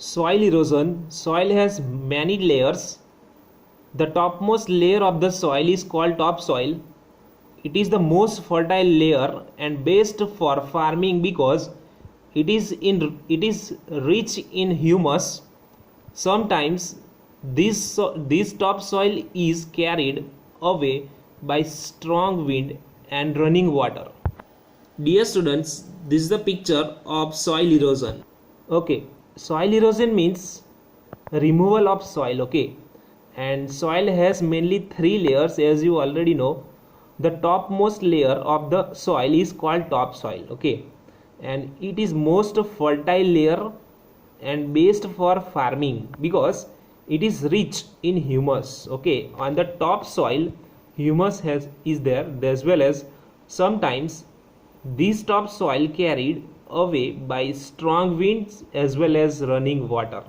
Soil erosion. Soil has many layers. The topmost layer of the soil is called topsoil. It is the most fertile layer and best for farming because it is rich in humus. Sometimes this topsoil is carried away by strong wind and running water. Dear students, this is the picture of soil erosion. Okay, soil erosion means removal of soil. Okay, and soil has mainly three layers, as you already know. The topmost layer of the soil is called topsoil. Okay, and it is most fertile layer and best for farming because it is rich in humus. Okay, on the topsoil humus is there, as well as sometimes this topsoil carried away by strong winds as well as running water.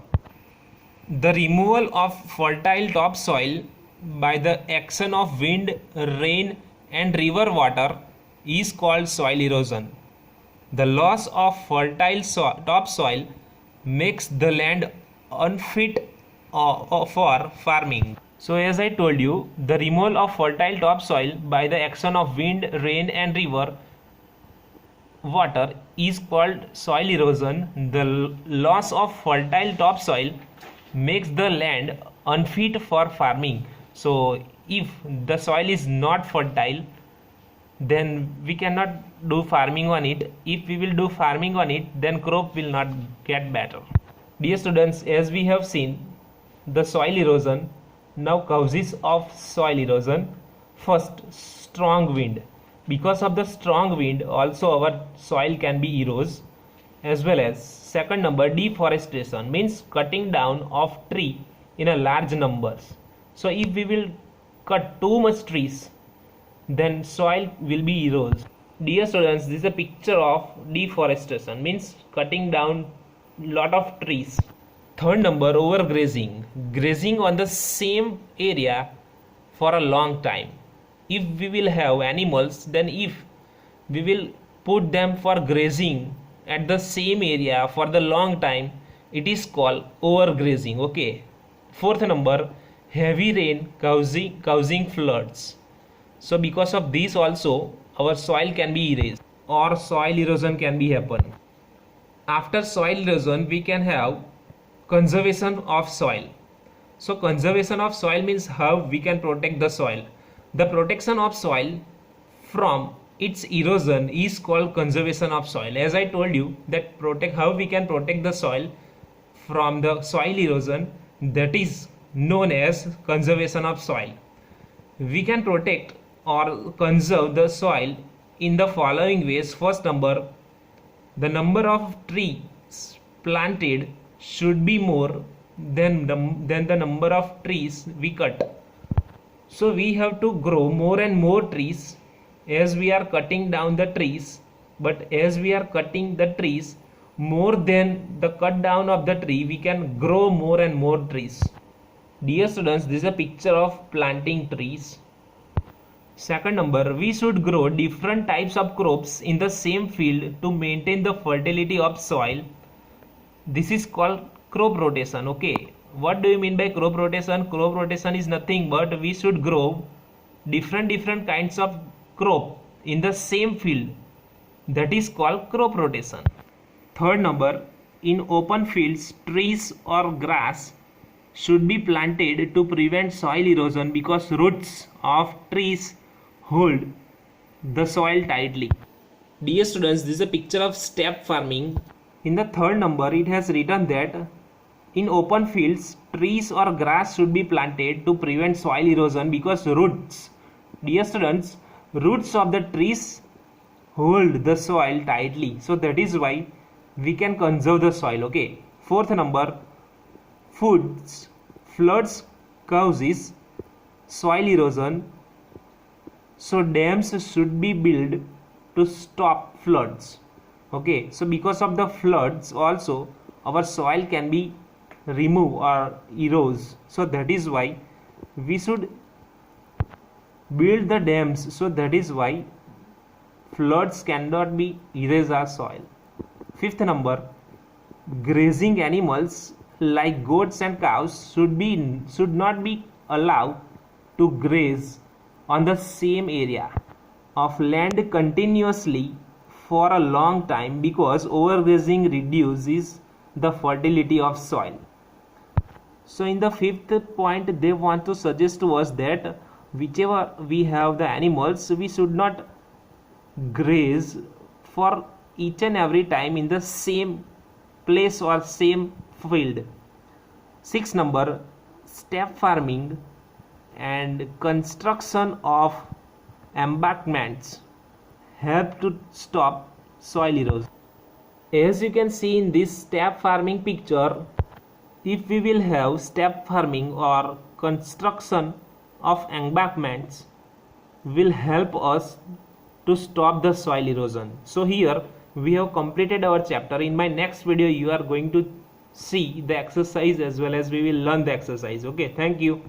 The removal of fertile topsoil by the action of wind, rain, and river water is called soil erosion. The loss of fertile topsoil makes the land unfit for farming. So, as I told you, the removal of fertile topsoil by the action of wind, rain, and river water is called soil erosion. The loss of fertile topsoil makes the land unfit for farming. So if the soil is not fertile, then we cannot do farming on it. If we will do farming on it, then crop will not get better. Dear students, as we have seen the soil erosion, now causes of soil erosion. First, strong wind. Because of the strong wind also our soil can be eroded, as well as second number, deforestation means cutting down of tree in a large numbers. So if we will cut too much trees, then soil will be eroded. Dear students, this is a picture of deforestation means cutting down lot of trees. Third number, overgrazing, grazing on the same area for a long time. If we will have animals, then if we will put them for grazing at the same area for the long time, it is called overgrazing. Okay. Fourth number, heavy rain causing floods. So because of this also our soil can be erased or soil erosion can be happen. After soil erosion we can have conservation of soil. So conservation of soil means how we can protect the soil. The protection of soil from its erosion is called conservation of soil. As I told you that how we can protect the soil from the soil erosion, that is known as conservation of soil. We can protect or conserve the soil in the following ways. First number, the number of trees planted should be more than the number of trees we cut. So we have to grow more and more trees as we are cutting down the trees, but as we are cutting the trees more than the cut down of the tree, we can grow more and more trees. Dear students, this is a picture of planting trees. Second number, we should grow different types of crops in the same field to maintain the fertility of soil. This is called crop rotation. Okay, what do you mean by crop rotation? Crop rotation is nothing but we should grow different kinds of crop in the same field. That is called crop rotation. Third number, in open fields trees or grass should be planted to prevent soil erosion because roots of trees hold the soil tightly. Dear students, this is a picture of step farming. In the third number it has written that in open fields trees or grass should be planted to prevent soil erosion because roots. Dear students, roots of the trees hold the soil tightly, so that is why we can conserve the soil. Okay. Fourth number, floods causes soil erosion, so dams should be built to stop floods. Okay, so because of the floods also our soil can be removed or erode, so that is why we should build the dams, so that is why floods cannot be erase our soil. Fifth number, grazing animals like goats and cows should not be allowed to graze on the same area of land continuously for a long time because overgrazing reduces the fertility of soil. So in the fifth point they want to suggest to us that whichever we have the animals, we should not graze for each and every time in the same place or same field. 6 number, step farming and construction of embankments help to stop soil erosion. As you can see in this step farming picture, if we will have step farming or construction of embankments will help us to stop the soil erosion. So here we have completed our chapter. In my next video you are going to see the exercise as well as we will learn the exercise. Okay, thank you.